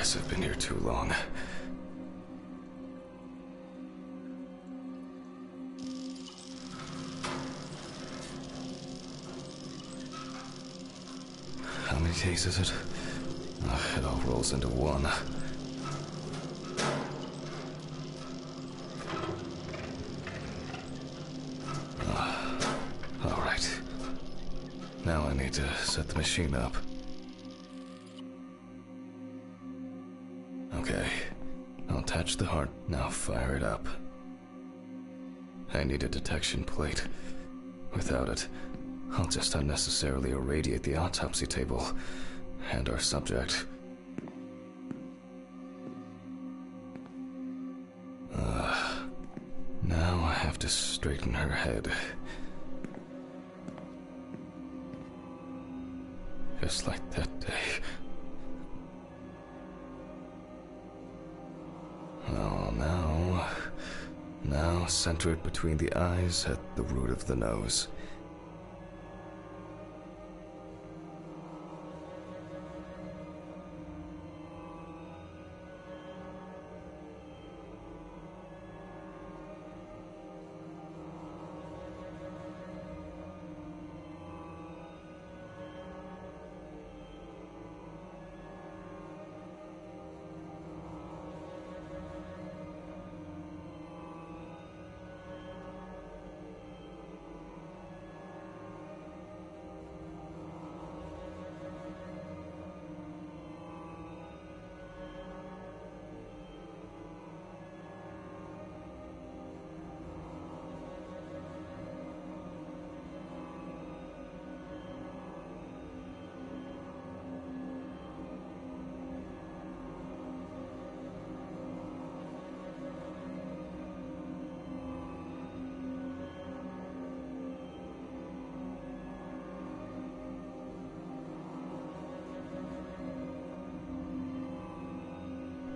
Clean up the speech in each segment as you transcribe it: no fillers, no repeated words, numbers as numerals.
guess I've been here too long. How many days is it? Oh, it all rolls into one. All right. Now I need to set the machine up. Okay. I'll attach the heart. Now fire it up. I need a detection plate. Without it, I'll just unnecessarily irradiate the autopsy table and our subject. Now I have to straighten her head. Just like that day. Oh, now center it between the eyes at the root of the nose.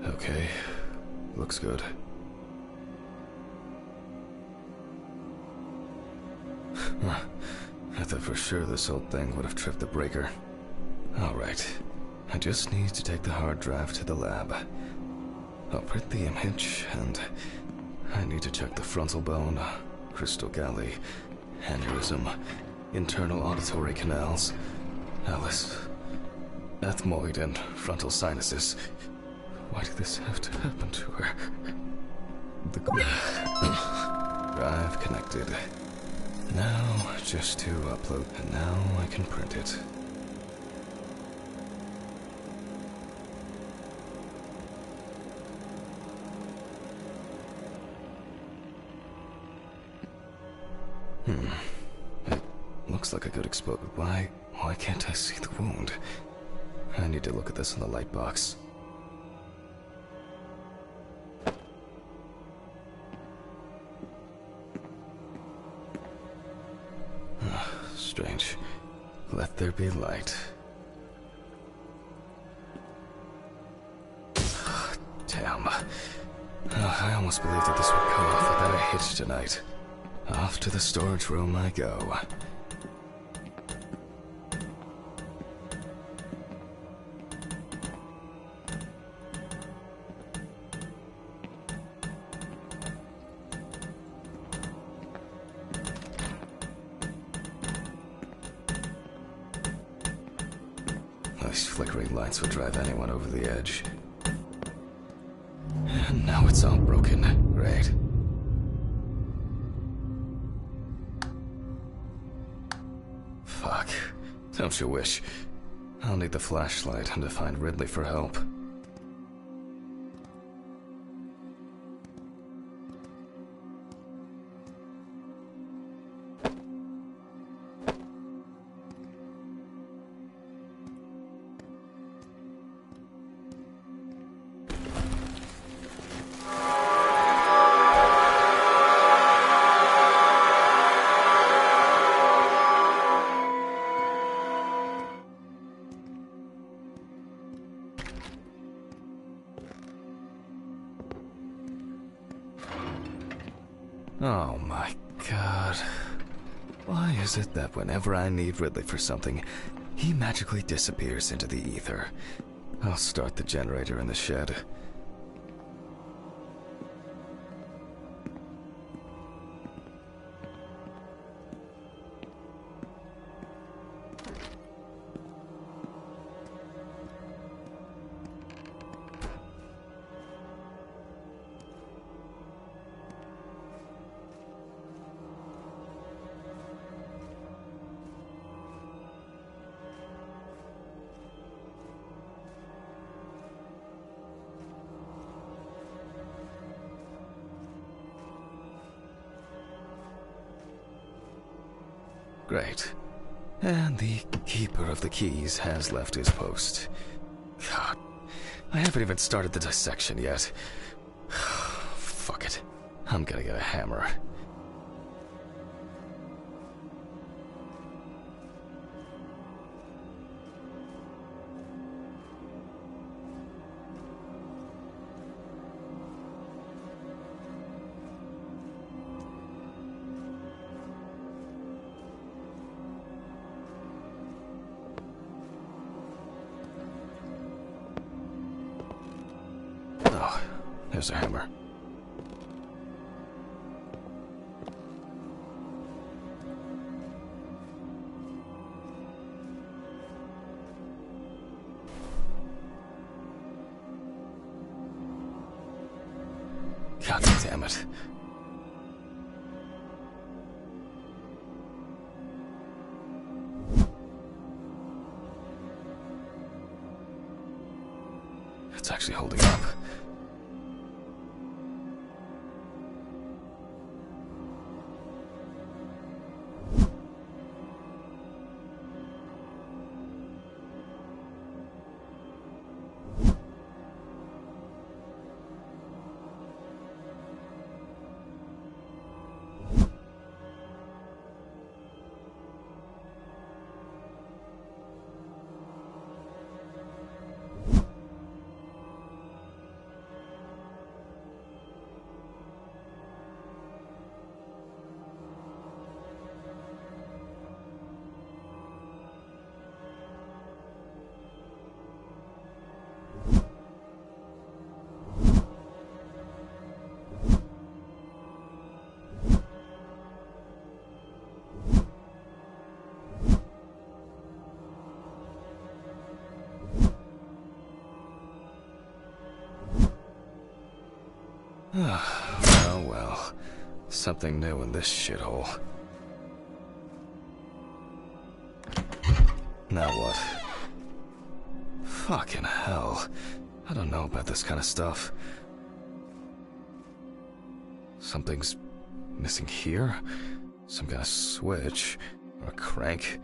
Okay, looks good. I thought for sure this old thing would have tripped the breaker. Alright, I just need to take the hard drive to the lab. I'll print the image, and I need to check the frontal bone, crystal galley, aneurysm, internal auditory canals, Alice, ethmoid, and frontal sinuses. Why did this have to happen to her? The drive connected. Now, just to upload, and now I can print it. It looks like a good explode. Why can't I see the wound? I need to look at this in the light box. Strange. Let there be light. Damn. I almost believed that this would go off without a hitch tonight. Off to the storage room I go. These flickering lights would drive anyone over the edge. And now it's all broken. Great. Fuck. Don't you wish? I'll need the flashlight and to find Ridley for help. Oh my god. Why is it that whenever I need Ridley for something, he magically disappears into the ether? I'll start the generator in the shed. Great. And the keeper of the keys has left his post. God, I haven't even started the dissection yet. Fuck it. I'm gonna get a hammer. Oh, there's a hammer. God damn it. It's actually holding up. Well, well. Something new in this shithole. Now what? Fucking hell. I don't know about this kind of stuff. Something's missing here? Some kind of switch or a crank.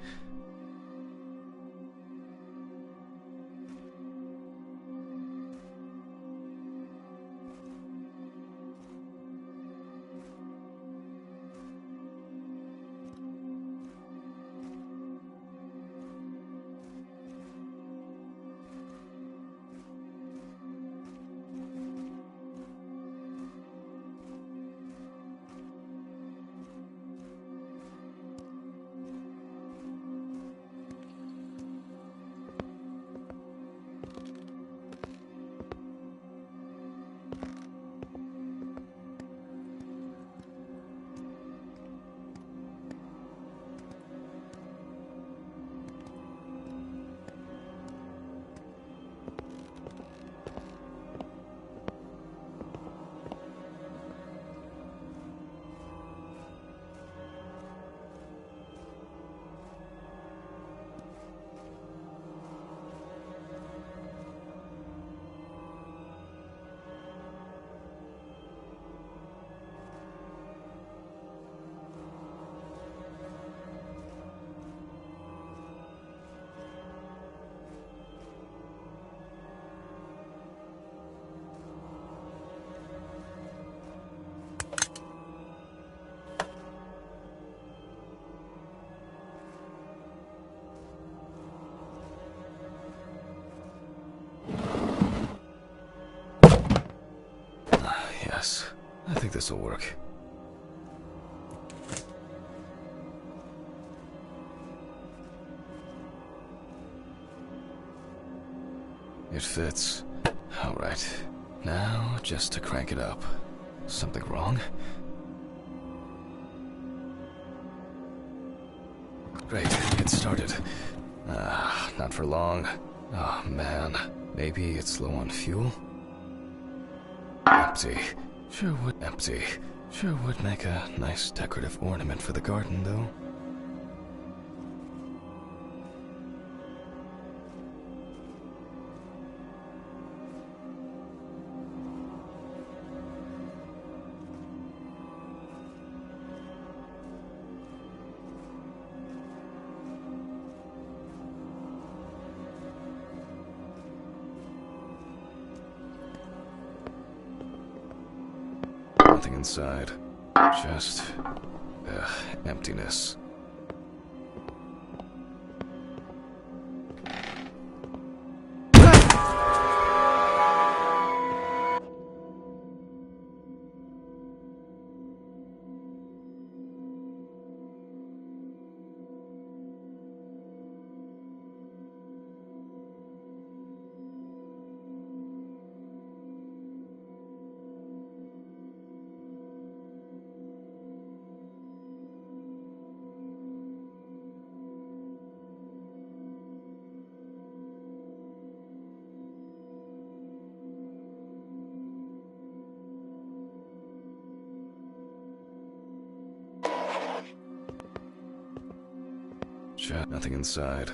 Yes, I think this will work. It fits. Alright. Now, just to crank it up. Something wrong? Great, it started. Not for long. Oh man, maybe it's low on fuel? Empty. Sure would make a nice decorative ornament for the garden, though. Nothing inside. Just... emptiness. Nothing inside.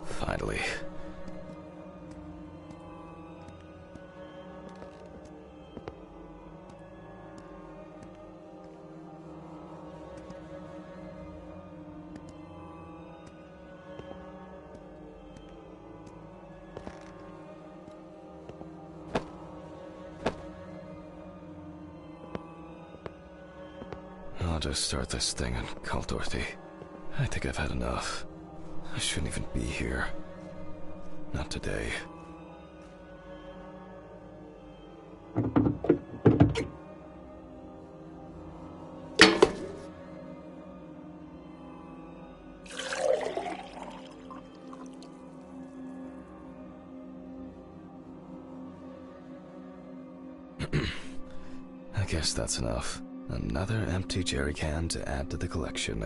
Finally. I'll just start this thing and call Dorothy. I think I've had enough. I shouldn't even be here. Not today. I guess that's enough. Another empty jerry can to add to the collection.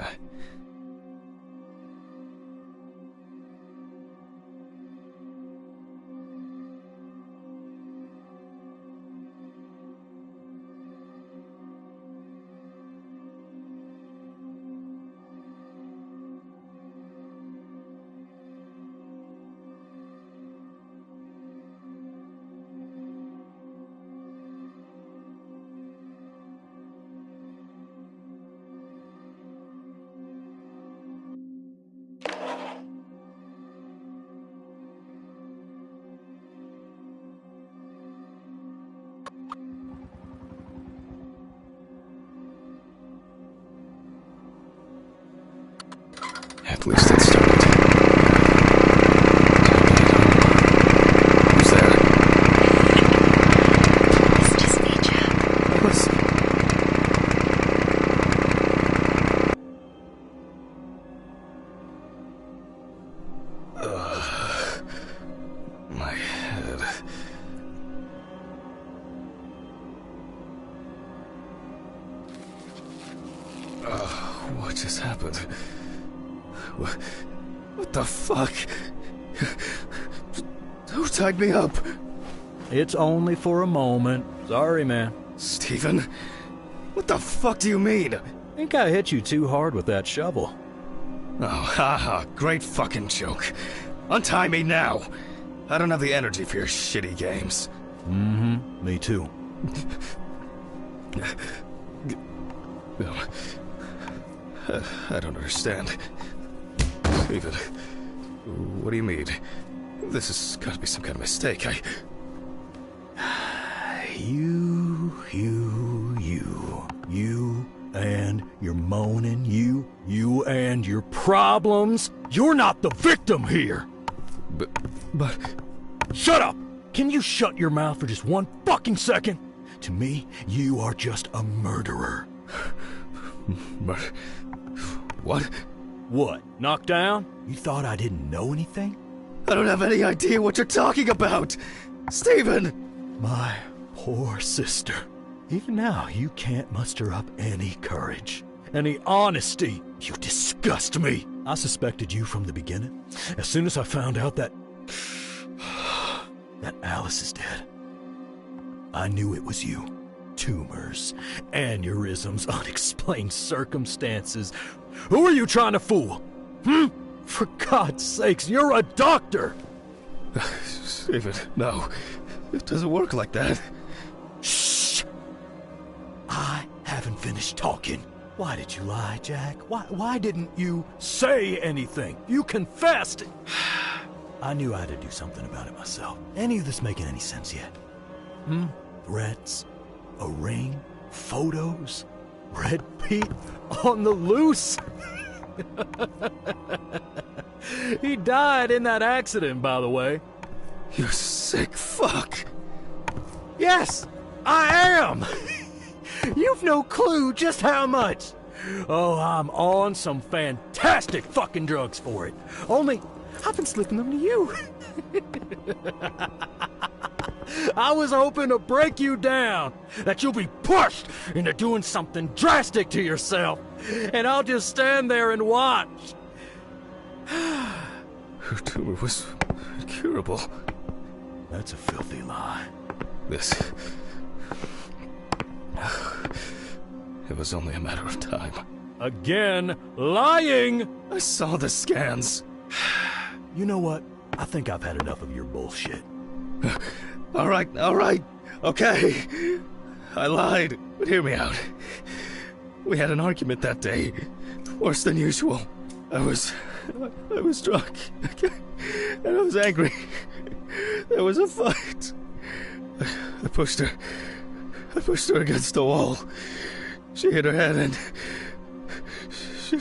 At least it started. Who's there? It's just me, Jack. My head. What just happened? What the fuck? Who tied me up? It's only for a moment. Sorry, man. Steven? What the fuck do you mean? Think I hit you too hard with that shovel. Oh, haha, great fucking joke. Untie me now. I don't have the energy for your shitty games. Mm-hmm, me too. I don't understand. Steven, what do you mean? This has got to be some kind of mistake. You and your moaning, you and your problems. You're not the victim here. But... Shut up! Can you shut your mouth for just one fucking second? To me, you are just a murderer. What? What? Knocked down? You thought I didn't know anything? I don't have any idea what you're talking about! Stephen! My poor sister. Even now, you can't muster up any courage, any honesty. You disgust me. I suspected you from the beginning. As soon as I found out that Alice is dead, I knew it was you. Tumors, aneurysms, unexplained circumstances. Who are you trying to fool? For God's sakes, you're a doctor! Stephen, no. It doesn't work like that. Shh! I haven't finished talking. Why did you lie, Jack? Why didn't you say anything? You confessed! I knew I had to do something about it myself. Any of this making any sense yet? Threats? A ring? Photos? Red Pete on the loose? He died in that accident, by the way. You sick fuck! Yes, I am! You've no clue just how much. Oh, I'm on some fantastic fucking drugs for it. Only, I've been slipping them to you. I was hoping to break you down, that you'll be pushed into doing something drastic to yourself, and I'll just stand there and watch. Her tumor was incurable. That's a filthy lie. This... It was only a matter of time. Again, lying! I saw the scans. You know what? I think I've had enough of your bullshit. All right, okay. I lied, but hear me out. We had an argument that day, worse than usual. I was drunk, and I was angry. There was a fight. I pushed her against the wall. She hit her head and she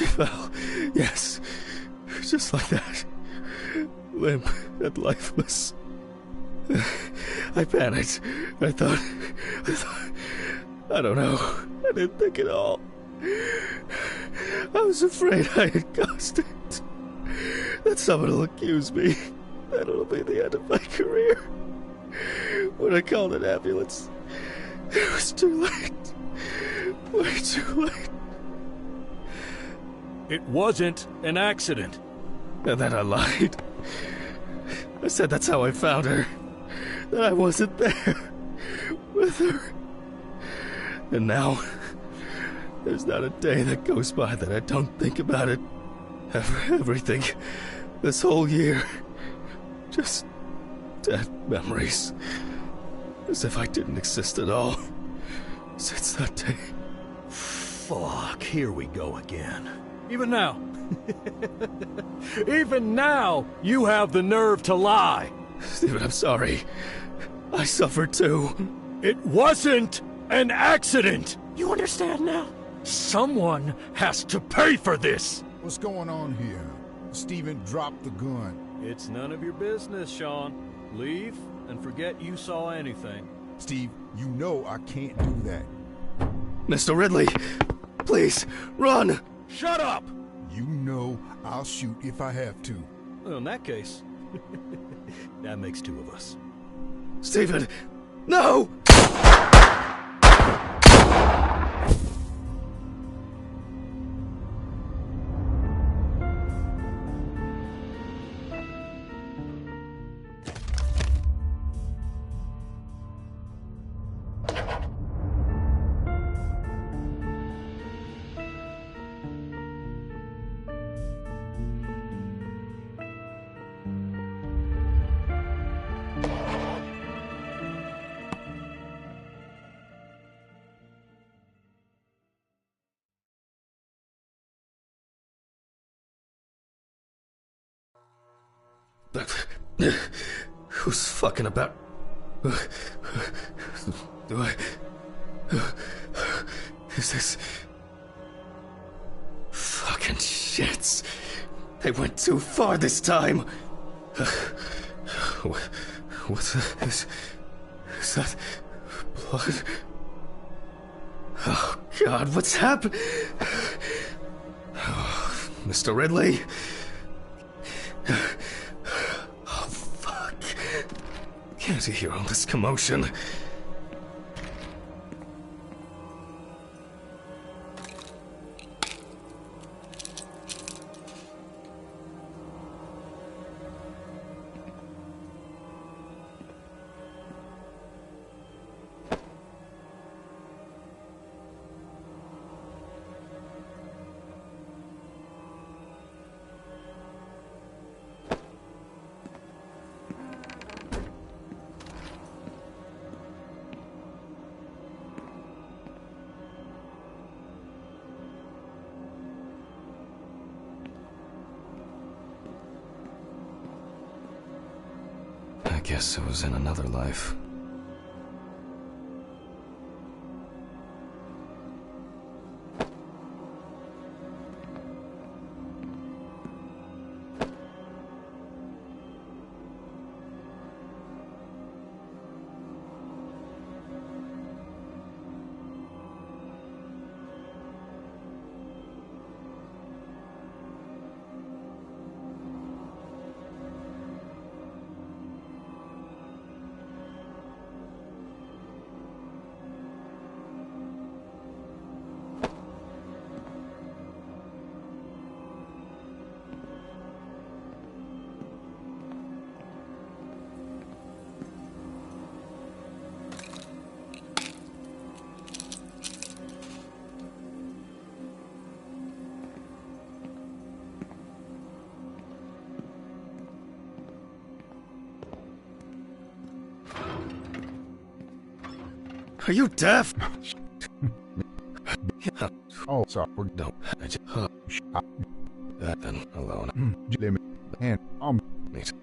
fell. Yes, just like that. Limp and lifeless. I panicked. I thought, I don't know. I didn't think at all. I was afraid I had caused it. That someone will accuse me. That it'll be the end of my career. When I called an ambulance, it was too late. Way too late. It wasn't an accident. And then I lied. I said that's how I found her. That I wasn't there with her. And now, there's not a day that goes by that I don't think about it. Everything. This whole year. Just dead memories. As if I didn't exist at all. Since that day. Fuck, here we go again. Even now. Even now, you have the nerve to lie. Stephen, I'm sorry. I suffered too. It wasn't an accident. You understand now? Someone has to pay for this. What's going on here? Stephen dropped the gun. It's none of your business, Sean. Leave and forget you saw anything. Steve, you know I can't do that. Mr. Ridley, please, run! Shut up! You know I'll shoot if I have to. Well, in that case, that makes two of us. Stephen, no! Who's fucking about? Do I... Is this... Fucking shits. They went too far this time. What's that? Is that blood? Oh, God, what's happened? Oh, Mr. Ridley? Oh, fuck. Can't you hear all this commotion? I guess it was in another life. Are you deaf? Oh, sorry. No, I just... then alone. Jimmy. And Meet.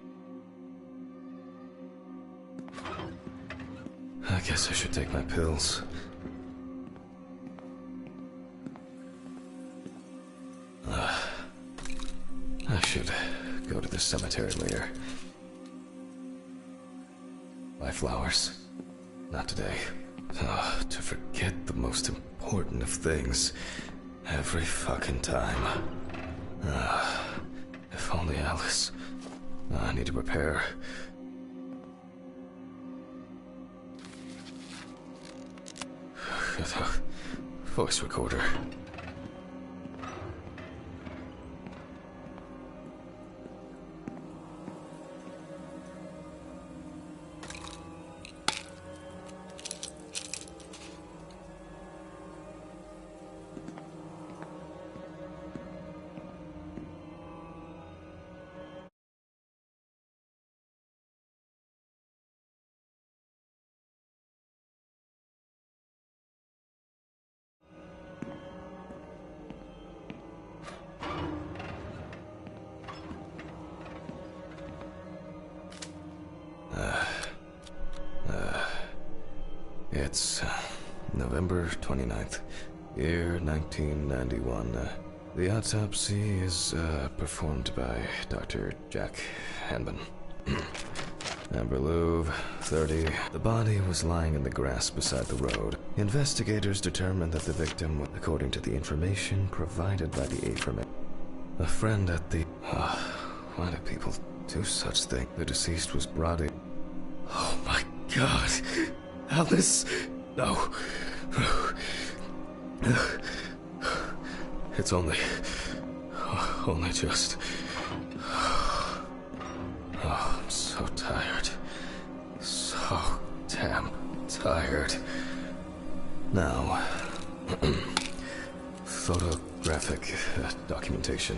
I guess I should take my pills. I should go to the cemetery later. Buy flowers. Not today. To forget the most important of things every fucking time. If only Alice. I need to prepare. Voice recorder. It's November 29th, year 1991. The autopsy is performed by Dr. Jack Hanban. Amber Louve, 30. The body was lying in the grass beside the road. Investigators determined that the victim, according to the information provided by the informant, a friend at the... why do people do such things? The deceased was brought in... Oh my God! Alice! No. It's only just... Oh, I'm so tired. So damn tired. Now, photographic documentation.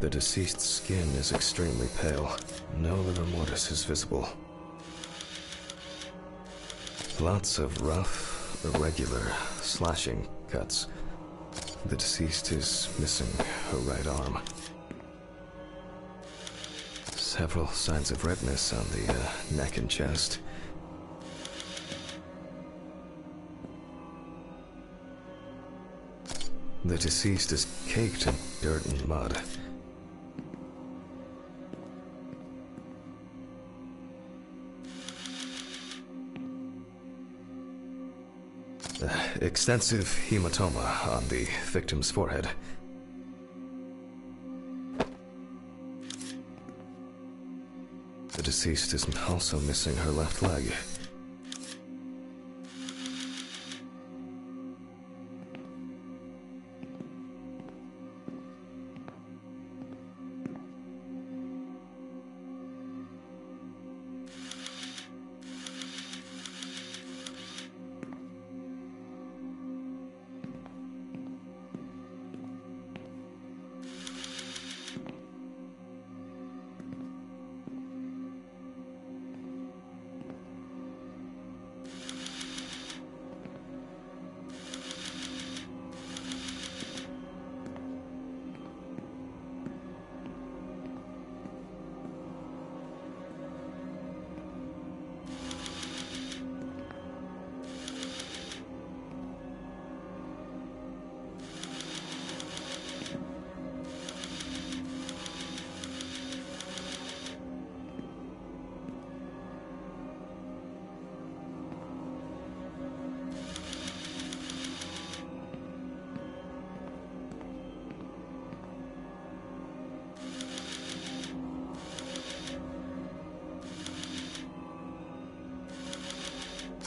The deceased's skin is extremely pale. No livor mortis is visible. Lots of rough, irregular, slashing cuts. The deceased is missing her right arm. Several signs of redness on the neck and chest. The deceased is caked in dirt and mud. Extensive hematoma on the victim's forehead. The deceased is also missing her left leg.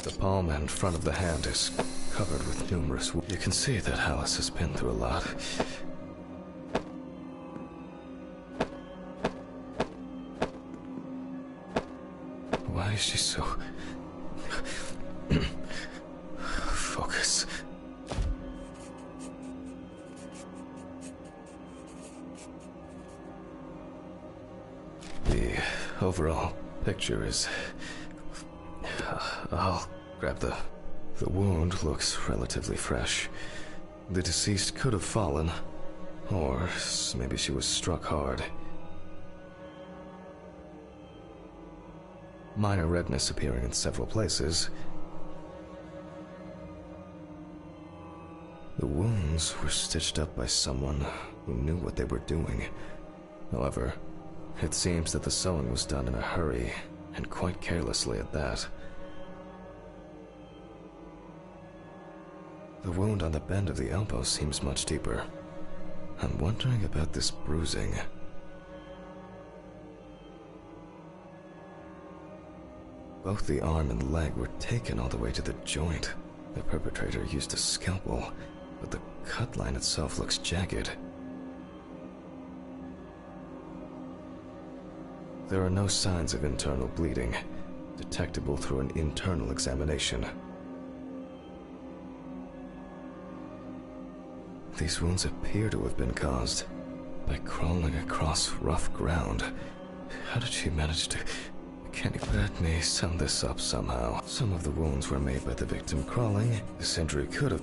The palm and front of the hand is covered with numerous wounds. You can see that Alice has been through a lot. Why is she so... Focus. The overall picture is... I'll grab the wound looks relatively fresh. The deceased could have fallen, or maybe she was struck hard. Minor redness appearing in several places. The wounds were stitched up by someone who knew what they were doing. However, it seems that the sewing was done in a hurry, and quite carelessly at that. The wound on the bend of the elbow seems much deeper. I'm wondering about this bruising. Both the arm and leg were taken all the way to the joint. The perpetrator used a scalpel, but the cut line itself looks jagged. There are no signs of internal bleeding, detectable through an internal examination. These wounds appear to have been caused by crawling across rough ground. How did she manage to... Let me sum this up somehow. Some of the wounds were made by the victim crawling. This injury could have...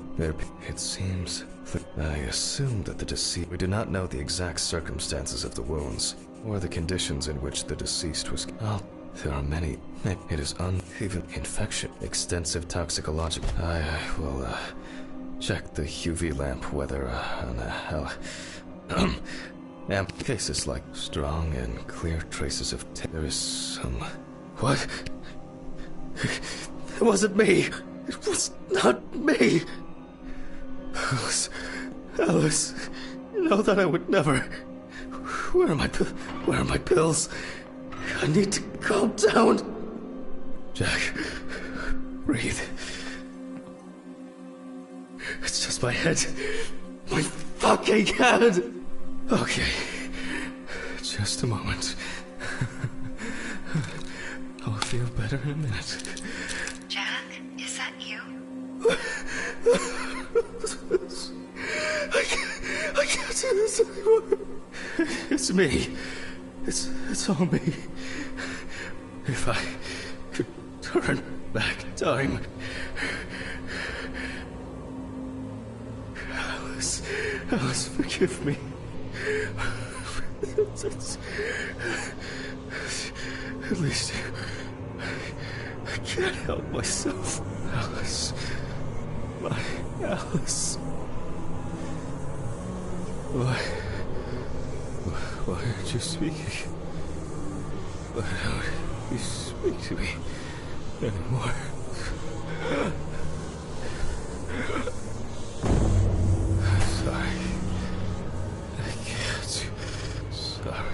It seems that I assume that the deceased... We do not know the exact circumstances of the wounds, or the conditions in which the deceased was... Oh, there are many. It is uneven infection. Extensive toxicological... I will, check the UV lamp whether cases like strong and clear traces of there is some... What? It wasn't me! It was not me! Alice, you know that I would never... Where are my pills? I need to calm down. Jack, breathe. It's just my head. My fucking head! Okay. Just a moment. I'll feel better in a minute. Jack, is that you? I can't do this anymore. It's me. It's all me. If I could turn back time. Alice, forgive me. At least I can't help myself. Alice. My Alice. Why aren't you speaking? Why don't you speak to me anymore? Sorry. I can't. Sorry.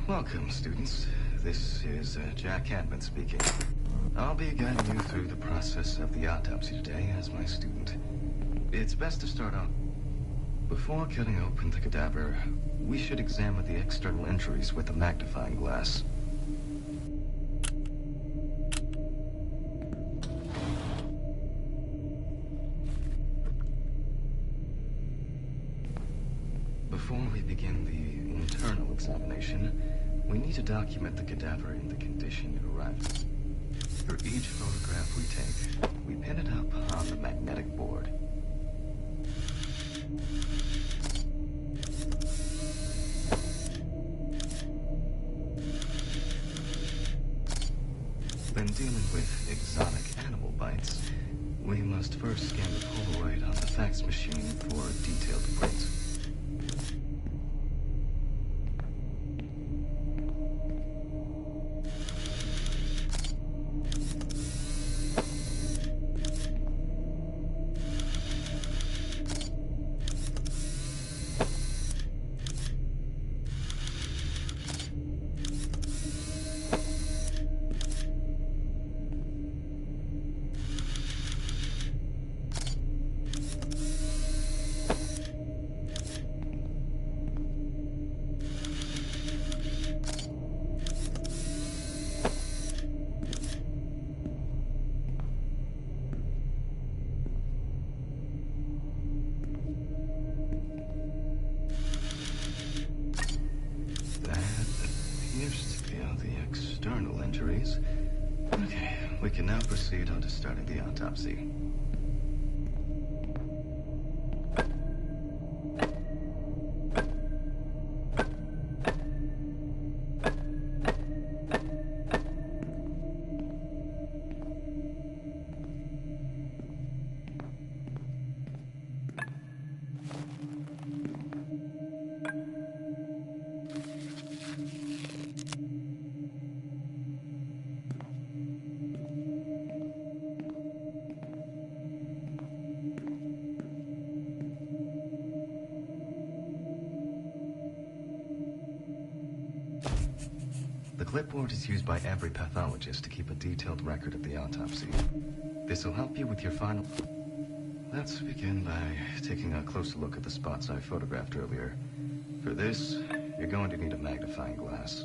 Welcome, students. This is Jack Cadman speaking. I'll be guiding you through the process of the autopsy today as my student. It's best to start out. Before cutting open the cadaver, we should examine the external injuries with a magnifying glass. Before we begin the internal examination, we need to document the cadaver in the condition it arrived. For each photograph we take, we pin it up on the magnetic board. When dealing with exotic animal bites, we must first scan the Polaroid on the fax machine for a detailed print. Okay, we can now proceed on to starting the autopsy. The clipboard is used by every pathologist to keep a detailed record of the autopsy. This will help you with your final... Let's begin by taking a closer look at the spots I photographed earlier. For this, you're going to need a magnifying glass.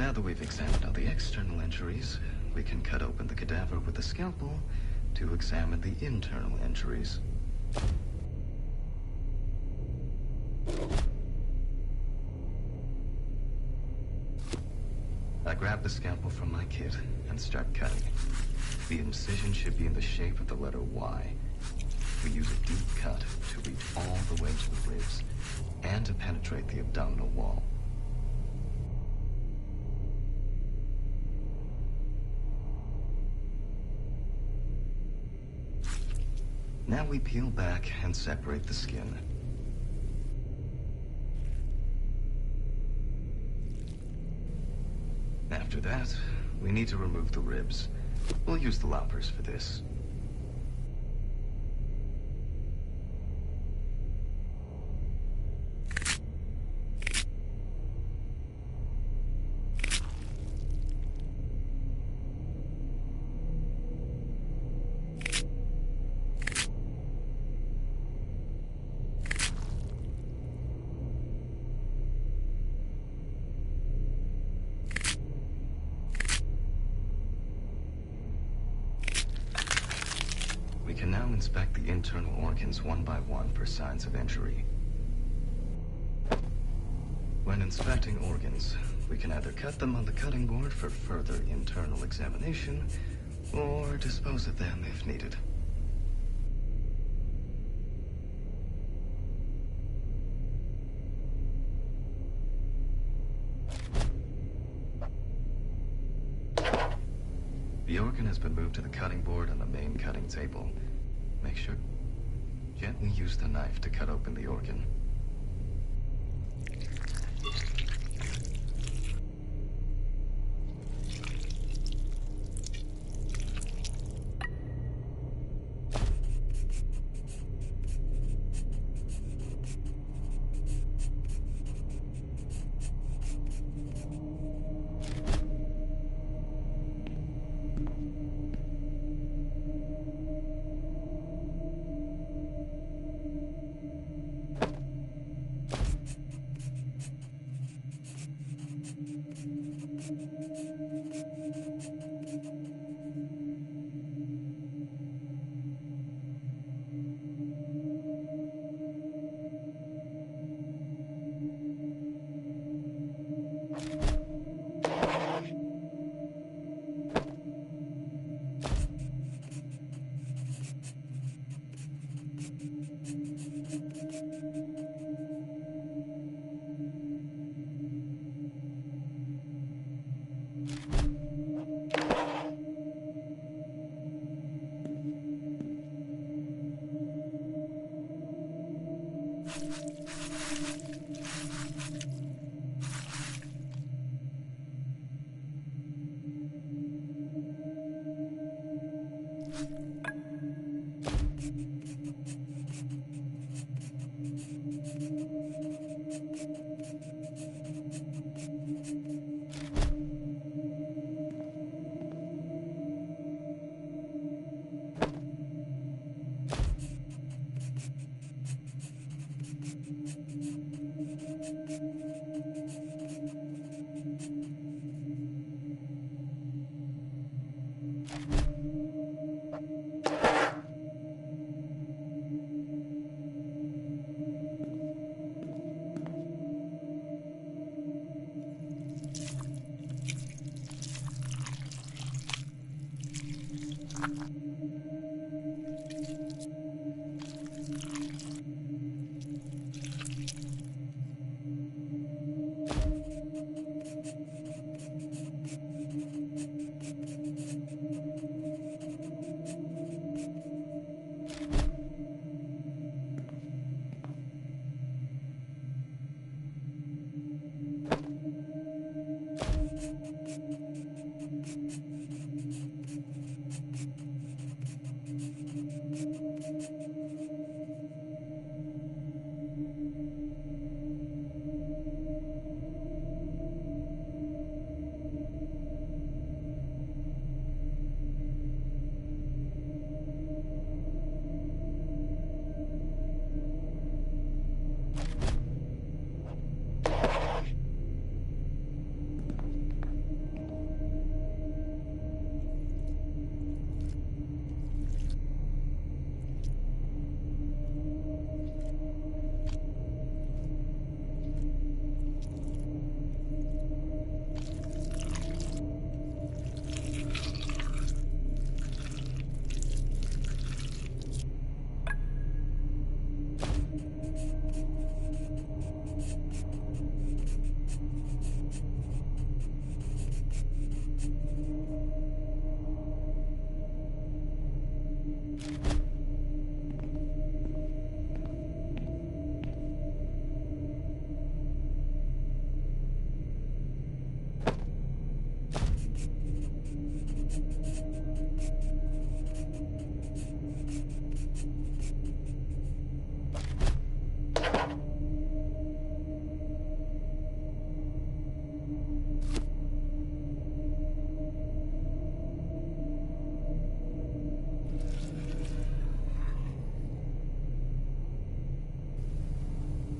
Now that we've examined all the external injuries, we can cut open the cadaver with a scalpel to examine the internal injuries. I grab the scalpel from my kit and start cutting. The incision should be in the shape of the letter Y. We use a deep cut to reach all the way to the ribs and to penetrate the abdominal wall. Now we peel back and separate the skin. After that, we need to remove the ribs. We'll use the loppers for this. We can now inspect the internal organs one by one for signs of injury. When inspecting organs, we can either cut them on the cutting board for further internal examination, or dispose of them if needed. The organ has been moved to the cutting board on the main cutting table. Make sure gently use the knife to cut open the organ.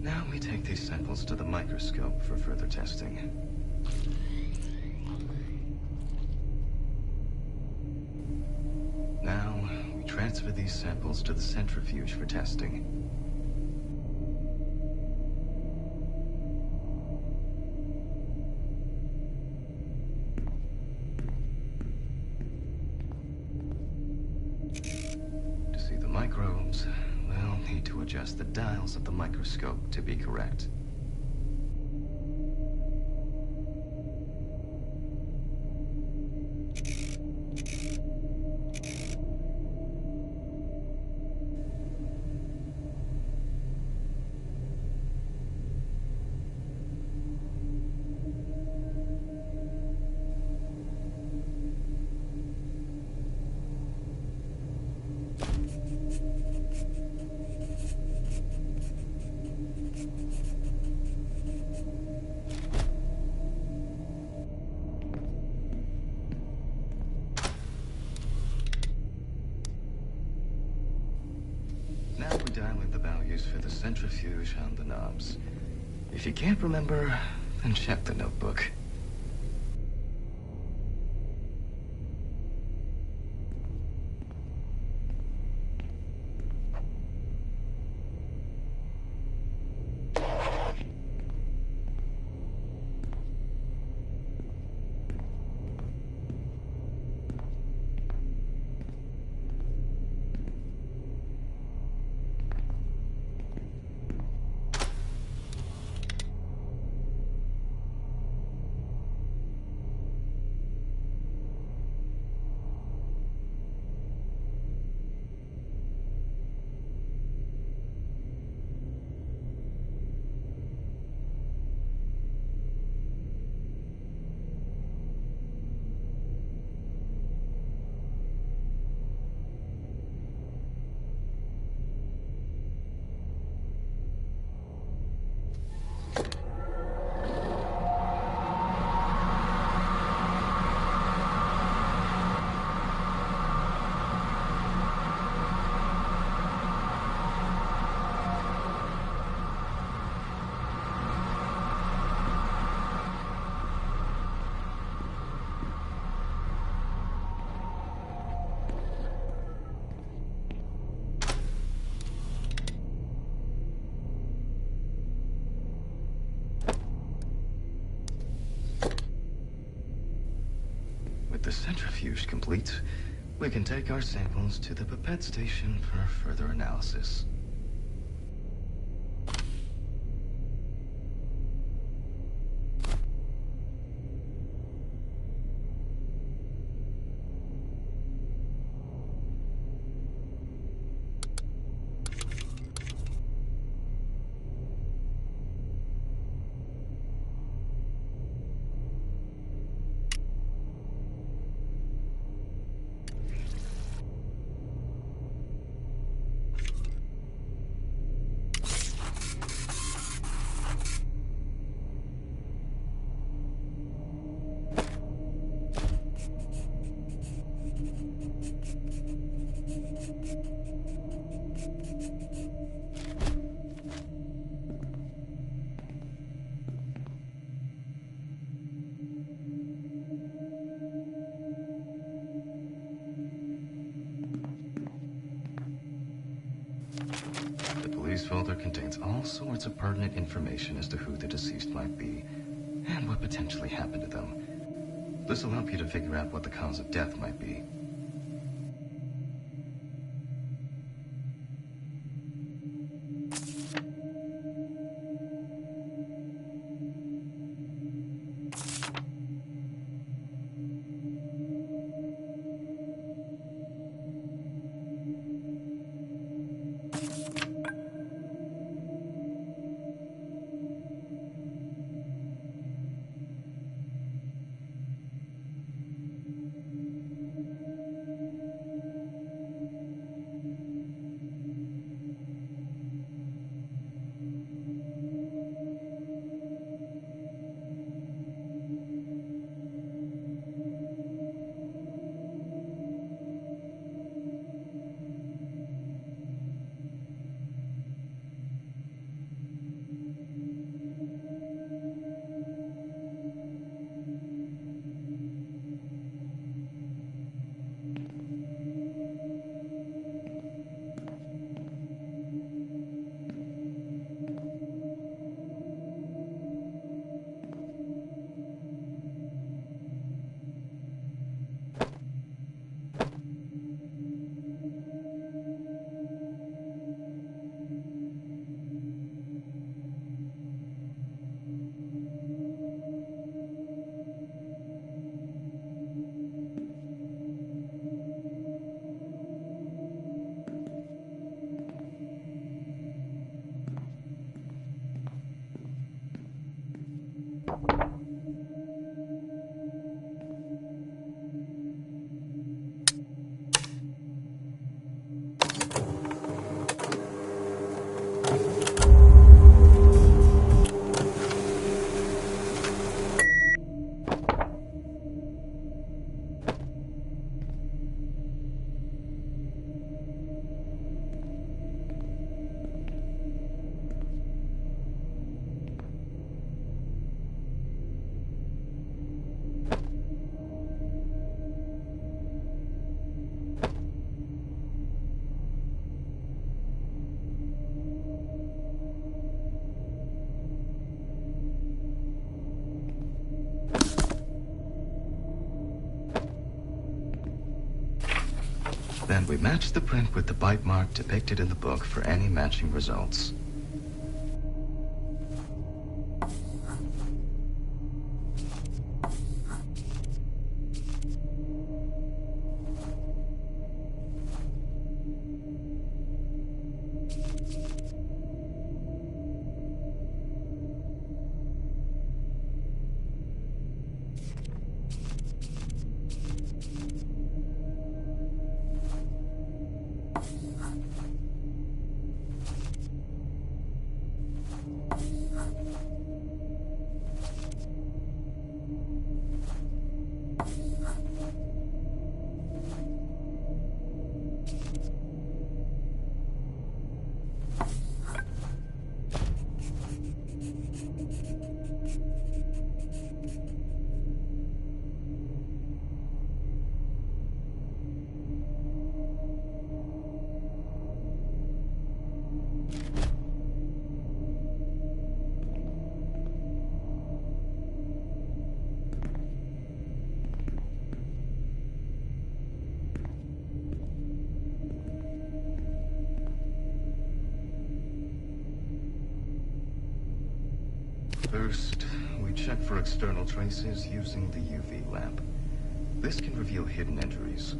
Now we take these samples to the microscope for further testing. Now, we transfer these samples to the centrifuge for testing. To see the microbes, we'll need to adjust the dials of the microscope to be correct. Now we dial in the values for the centrifuge on the knobs. If you can't remember, then check the notebook. With the centrifuge complete, we can take our samples to the pipette station for further analysis. The police folder contains all sorts of pertinent information as to who the deceased might be and what potentially happened to them. This will help you to figure out what the cause of death might be. And we match the print with the bite mark depicted in the book for any matching results. First, we check for external traces using the UV lamp. This can reveal hidden injuries.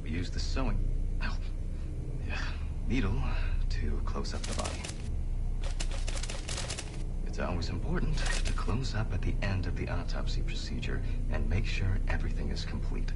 Use the sewing needle to close up the body. It's always important to close up at the end of the autopsy procedure and make sure everything is complete.